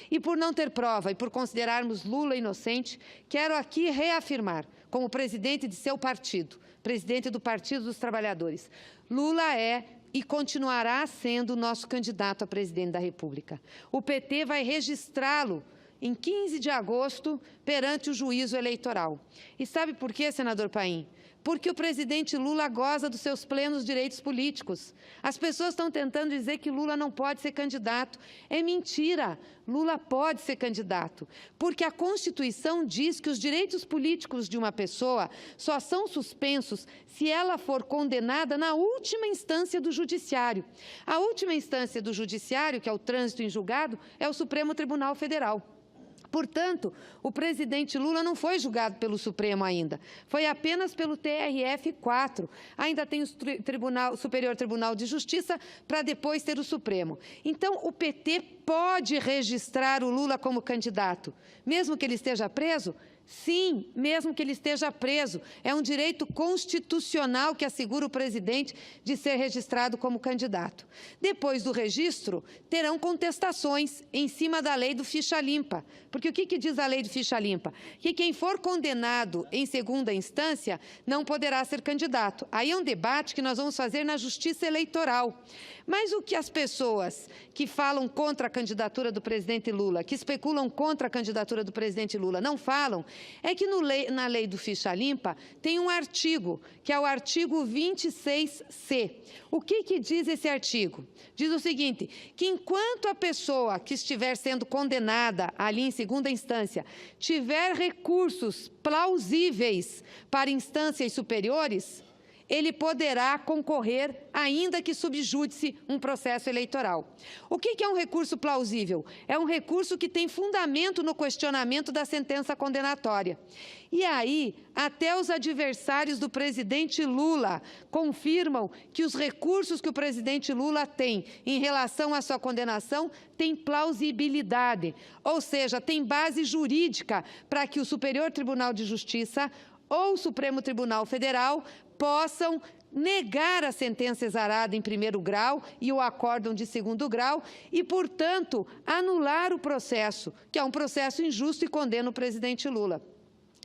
E por não ter prova e por considerarmos Lula inocente, quero aqui reafirmar, como presidente de seu partido, presidente do Partido dos Trabalhadores, Lula é e continuará sendo nosso candidato a presidente da República. O PT vai registrá-lo em 15 de agosto perante o juízo eleitoral. E sabe por quê, senador Paim? Porque o presidente Lula goza dos seus plenos direitos políticos. As pessoas estão tentando dizer que Lula não pode ser candidato. É mentira. Lula pode ser candidato, porque a Constituição diz que os direitos políticos de uma pessoa só são suspensos se ela for condenada na última instância do Judiciário. A última instância do Judiciário, que é o trânsito em julgado, é o Supremo Tribunal Federal. Portanto, o presidente Lula não foi julgado pelo Supremo ainda, foi apenas pelo TRF4. Ainda tem o Superior Tribunal de Justiça para depois ter o Supremo. Então, o PT pode registrar o Lula como candidato, mesmo que ele esteja preso? Sim, mesmo que ele esteja preso. É um direito constitucional que assegura o presidente de ser registrado como candidato. Depois do registro, terão contestações em cima da lei do ficha limpa. Porque o que diz a lei do ficha limpa? Que quem for condenado em segunda instância não poderá ser candidato. Aí é um debate que nós vamos fazer na Justiça Eleitoral. Mas o que as pessoas que falam contra a candidatura do presidente Lula, que especulam contra a candidatura do presidente Lula, não falam, é que na lei do ficha limpa tem um artigo, que é o artigo 26C. O que diz esse artigo? Diz o seguinte, que enquanto a pessoa que estiver sendo condenada ali em segunda instância tiver recursos plausíveis para instâncias superiores, ele poderá concorrer, ainda que subjúdice um processo eleitoral. O que é um recurso plausível? É um recurso que tem fundamento no questionamento da sentença condenatória. E aí, até os adversários do presidente Lula confirmam que os recursos que o presidente Lula tem em relação à sua condenação têm plausibilidade, ou seja, tem base jurídica para que o Superior Tribunal de Justiça ou o Supremo Tribunal Federal possam negar a sentença exarada em primeiro grau e o acórdão de segundo grau e, portanto, anular o processo, que é um processo injusto e condena o presidente Lula.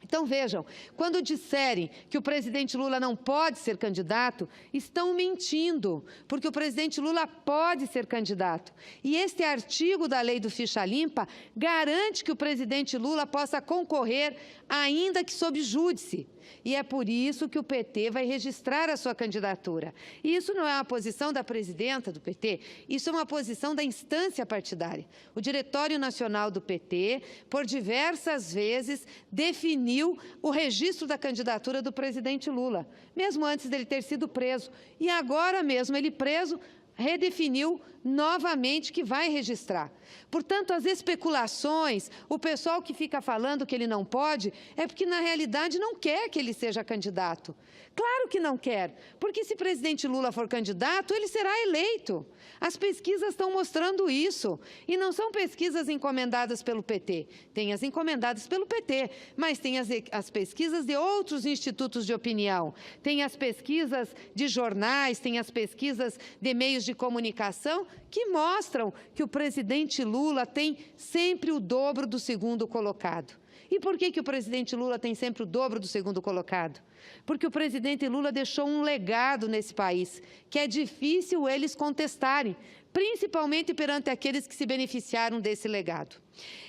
Então, vejam, quando disserem que o presidente Lula não pode ser candidato, estão mentindo, porque o presidente Lula pode ser candidato. E este artigo da lei do ficha limpa garante que o presidente Lula possa concorrer, ainda que sob júdice. E é por isso que o PT vai registrar a sua candidatura. E isso não é uma posição da presidenta do PT, isso é uma posição da instância partidária. O Diretório Nacional do PT, por diversas vezes, definiu o registro da candidatura do presidente Lula, mesmo antes dele ter sido preso. E agora mesmo, ele preso, redefiniu novamente que vai registrar. Portanto, as especulações, o pessoal que fica falando que ele não pode, é porque, na realidade, não quer que ele seja candidato. Claro que não quer, porque se presidente Lula for candidato, ele será eleito. As pesquisas estão mostrando isso. E não são pesquisas encomendadas pelo PT. Tem as encomendadas pelo PT, mas tem as pesquisas de outros institutos de opinião. Tem as pesquisas de jornais, tem as pesquisas de meios de comunicação, que mostram que o presidente Lula tem sempre o dobro do segundo colocado. E por que o presidente Lula tem sempre o dobro do segundo colocado? Porque o presidente Lula deixou um legado nesse país, que é difícil eles contestarem, principalmente perante aqueles que se beneficiaram desse legado.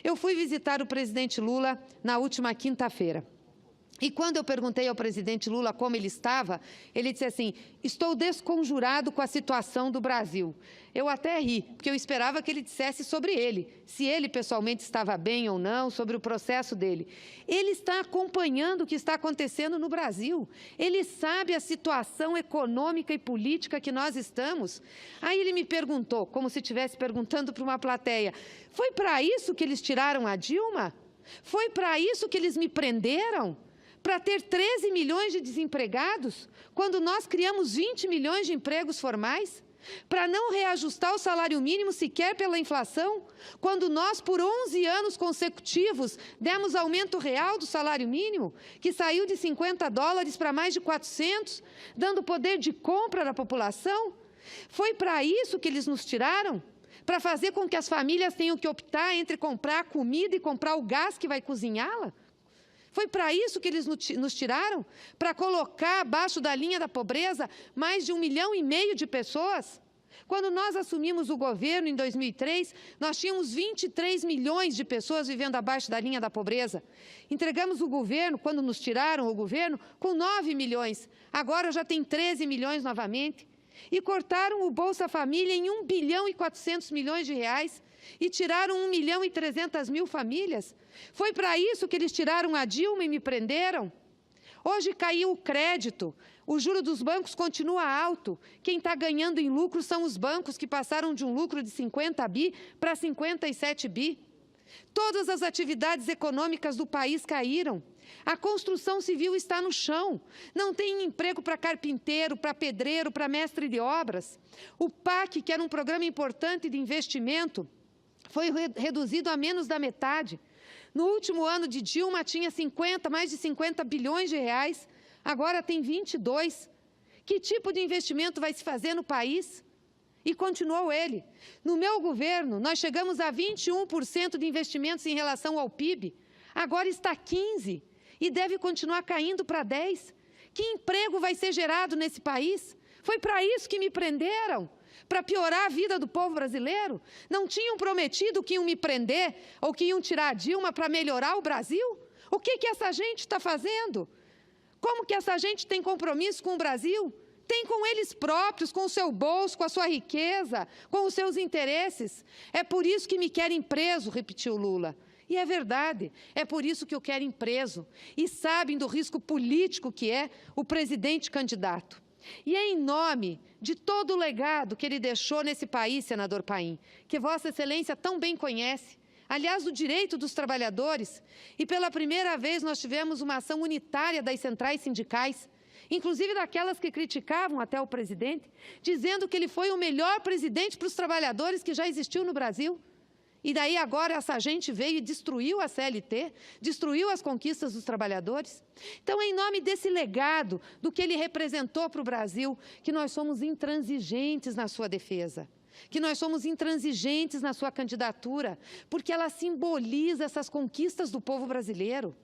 Eu fui visitar o presidente Lula na última quinta-feira. E quando eu perguntei ao presidente Lula como ele estava, ele disse assim, estou desconjurado com a situação do Brasil. Eu até ri, porque eu esperava que ele dissesse sobre ele, se ele pessoalmente estava bem ou não, sobre o processo dele. Ele está acompanhando o que está acontecendo no Brasil. Ele sabe a situação econômica e política que nós estamos. Aí ele me perguntou, como se estivesse perguntando para uma plateia, foi para isso que eles tiraram a Dilma? Foi para isso que eles me prenderam? Para ter 13 milhões de desempregados, quando nós criamos 20 milhões de empregos formais? Para não reajustar o salário mínimo sequer pela inflação, quando nós, por 11 anos consecutivos, demos aumento real do salário mínimo, que saiu de $50 para mais de 400, dando poder de compra à população? Foi para isso que eles nos tiraram? Para fazer com que as famílias tenham que optar entre comprar comida e comprar o gás que vai cozinhá-la? Foi para isso que eles nos tiraram? Para colocar abaixo da linha da pobreza mais de 1,5 milhão de pessoas? Quando nós assumimos o governo em 2003, nós tínhamos 23 milhões de pessoas vivendo abaixo da linha da pobreza. Entregamos o governo, quando nos tiraram o governo, com 9 milhões. Agora já tem 13 milhões novamente. E cortaram o Bolsa Família em 1 bilhão e 400 milhões de reais e tiraram 1 milhão e 300 mil famílias. Foi para isso que eles tiraram a Dilma e me prenderam? Hoje caiu o crédito, o juro dos bancos continua alto. Quem está ganhando em lucro são os bancos, que passaram de um lucro de 50 bi para 57 bi. Todas as atividades econômicas do país caíram. A construção civil está no chão. Não tem emprego para carpinteiro, para pedreiro, para mestre de obras. O PAC, que era um programa importante de investimento, foi reduzido a menos da metade. No último ano de Dilma tinha mais de 50 bilhões de reais, agora tem 22. Que tipo de investimento vai se fazer no país? E continuou ele. No meu governo, nós chegamos a 21% de investimentos em relação ao PIB, agora está 15% e deve continuar caindo para 10%. Que emprego vai ser gerado nesse país? Foi para isso que me prenderam? Para piorar a vida do povo brasileiro? Não tinham prometido que iam me prender ou que iam tirar a Dilma para melhorar o Brasil? O que essa gente está fazendo? Como que essa gente tem compromisso com o Brasil? Tem com eles próprios, com o seu bolso, com a sua riqueza, com os seus interesses. É por isso que me querem preso, repetiu Lula. E é verdade, é por isso que o querem preso. E sabem do risco político que é o presidente candidato. E é em nome de todo o legado que ele deixou nesse país, senador Paim, que Vossa Excelência tão bem conhece, aliás, do direito dos trabalhadores, e pela primeira vez nós tivemos uma ação unitária das centrais sindicais, inclusive daquelas que criticavam até o presidente, dizendo que ele foi o melhor presidente para os trabalhadores que já existiu no Brasil. E daí agora essa gente veio e destruiu a CLT, destruiu as conquistas dos trabalhadores. Então, é em nome desse legado, do que ele representou para o Brasil, que nós somos intransigentes na sua defesa, que nós somos intransigentes na sua candidatura, porque ela simboliza essas conquistas do povo brasileiro.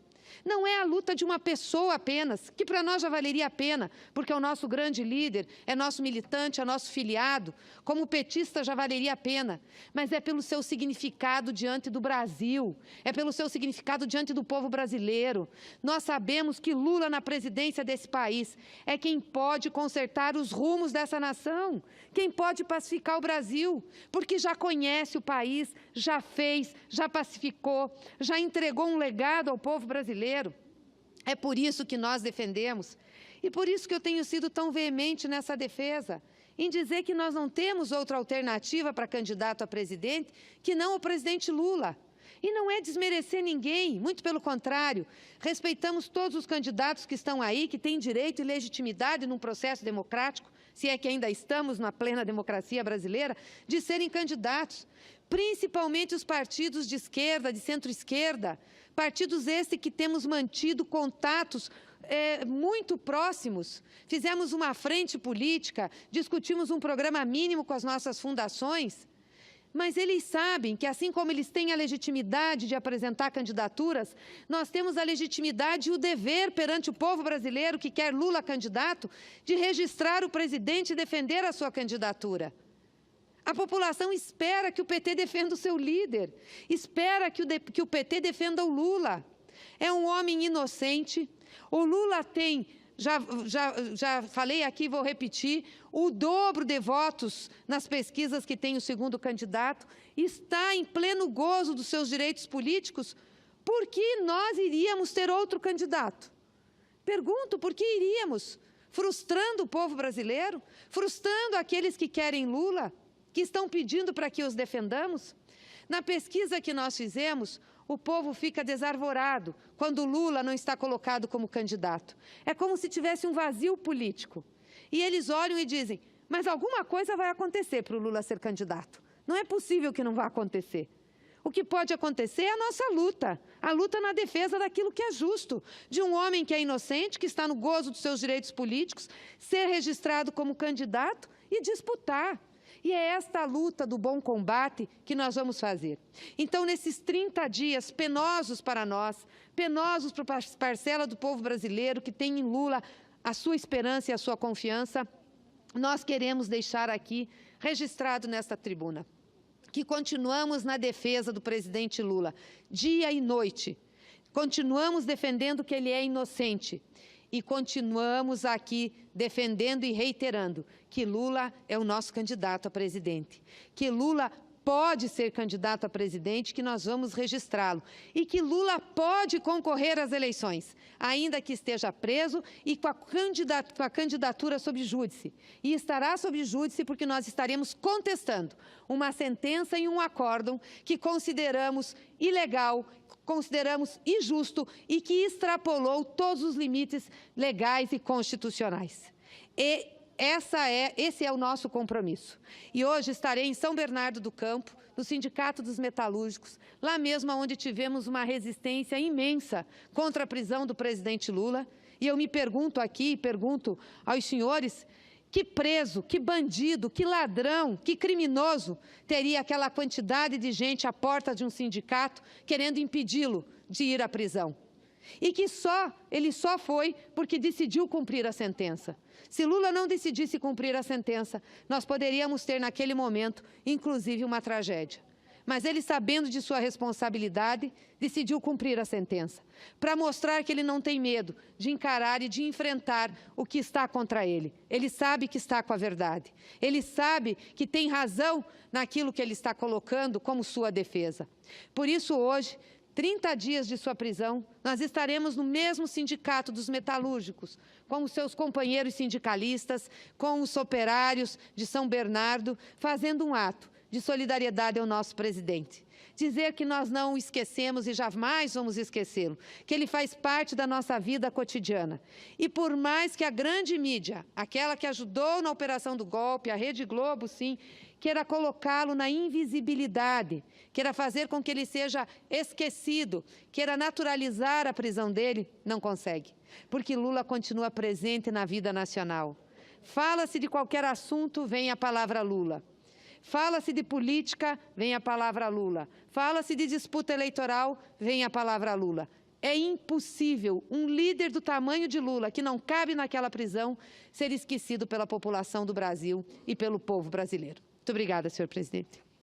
Não é a luta de uma pessoa apenas, que para nós já valeria a pena, porque é o nosso grande líder, é nosso militante, é nosso filiado, como petista já valeria a pena, mas é pelo seu significado diante do Brasil, é pelo seu significado diante do povo brasileiro. Nós sabemos que Lula na presidência desse país é quem pode consertar os rumos dessa nação, quem pode pacificar o Brasil, porque já conhece o país, já fez, já pacificou, já entregou um legado ao povo brasileiro. É por isso que nós defendemos, e por isso que eu tenho sido tão veemente nessa defesa, em dizer que nós não temos outra alternativa para candidato a presidente que não o presidente Lula. E não é desmerecer ninguém, muito pelo contrário, respeitamos todos os candidatos que estão aí, que têm direito e legitimidade num processo democrático, se é que ainda estamos na plena democracia brasileira, de serem candidatos, principalmente os partidos de esquerda, de centro-esquerda, partidos estes que temos mantido contatos muito próximos. Fizemos uma frente política, discutimos um programa mínimo com as nossas fundações, mas eles sabem que, assim como eles têm a legitimidade de apresentar candidaturas, nós temos a legitimidade e o dever perante o povo brasileiro que quer Lula candidato, de registrar o presidente e defender a sua candidatura. A população espera que o PT defenda o seu líder, espera que o PT defenda o Lula. É um homem inocente. O Lula tem, já falei aqui, vou repetir, o dobro de votos nas pesquisas que tem o segundo candidato, está em pleno gozo dos seus direitos políticos. Por que nós iríamos ter outro candidato? Pergunto, por que iríamos? Frustrando o povo brasileiro? Frustrando aqueles que querem Lula? Que estão pedindo para que os defendamos? Na pesquisa que nós fizemos, o povo fica desarvorado quando Lula não está colocado como candidato. É como se tivesse um vazio político. E eles olham e dizem, mas alguma coisa vai acontecer para o Lula ser candidato. Não é possível que não vá acontecer. O que pode acontecer é a luta na defesa daquilo que é justo, de um homem que é inocente, que está no gozo dos seus direitos políticos, ser registrado como candidato e disputar. E é esta luta do bom combate que nós vamos fazer. Então, nesses 30 dias penosos para nós, penosos para a parcela do povo brasileiro que tem em Lula a sua esperança e a sua confiança, nós queremos deixar aqui registrado nesta tribuna que continuamos na defesa do presidente Lula, dia e noite. Continuamos defendendo que ele é inocente e continuamos aqui defendendo e reiterando que Lula é o nosso candidato a presidente, que Lula pode ser candidato a presidente, que nós vamos registrá-lo e que Lula pode concorrer às eleições, ainda que esteja preso e com a candidatura sob júdice. E estará sob júdice porque nós estaremos contestando uma sentença e um acórdão que consideramos ilegal, consideramos injusto e que extrapolou todos os limites legais e constitucionais. Esse é o nosso compromisso. E hoje estarei em São Bernardo do Campo, no Sindicato dos Metalúrgicos, lá mesmo onde tivemos uma resistência imensa contra a prisão do presidente Lula. E eu me pergunto aqui, pergunto aos senhores, que preso, que bandido, que ladrão, que criminoso teria aquela quantidade de gente à porta de um sindicato querendo impedi-lo de ir à prisão? E que ele só foi porque decidiu cumprir a sentença. Se Lula não decidisse cumprir a sentença, nós poderíamos ter naquele momento, inclusive, uma tragédia. Mas ele, sabendo de sua responsabilidade, decidiu cumprir a sentença, para mostrar que ele não tem medo de encarar e de enfrentar o que está contra ele. Ele sabe que está com a verdade. Ele sabe que tem razão naquilo que ele está colocando como sua defesa. Por isso, hoje, 30 dias de sua prisão, nós estaremos no mesmo sindicato dos metalúrgicos, com os seus companheiros sindicalistas, com os operários de São Bernardo, fazendo um ato de solidariedade ao nosso presidente. Dizer que nós não o esquecemos e jamais vamos esquecê-lo, que ele faz parte da nossa vida cotidiana. E por mais que a grande mídia, aquela que ajudou na operação do golpe, a Rede Globo, sim, queira colocá-lo na invisibilidade, queira fazer com que ele seja esquecido, queira naturalizar a prisão dele, não consegue. Porque Lula continua presente na vida nacional. Fala-se de qualquer assunto, vem a palavra Lula. Fala-se de política, vem a palavra Lula. Fala-se de disputa eleitoral, vem a palavra Lula. É impossível um líder do tamanho de Lula, que não cabe naquela prisão, ser esquecido pela população do Brasil e pelo povo brasileiro. Muito obrigada, senhor presidente.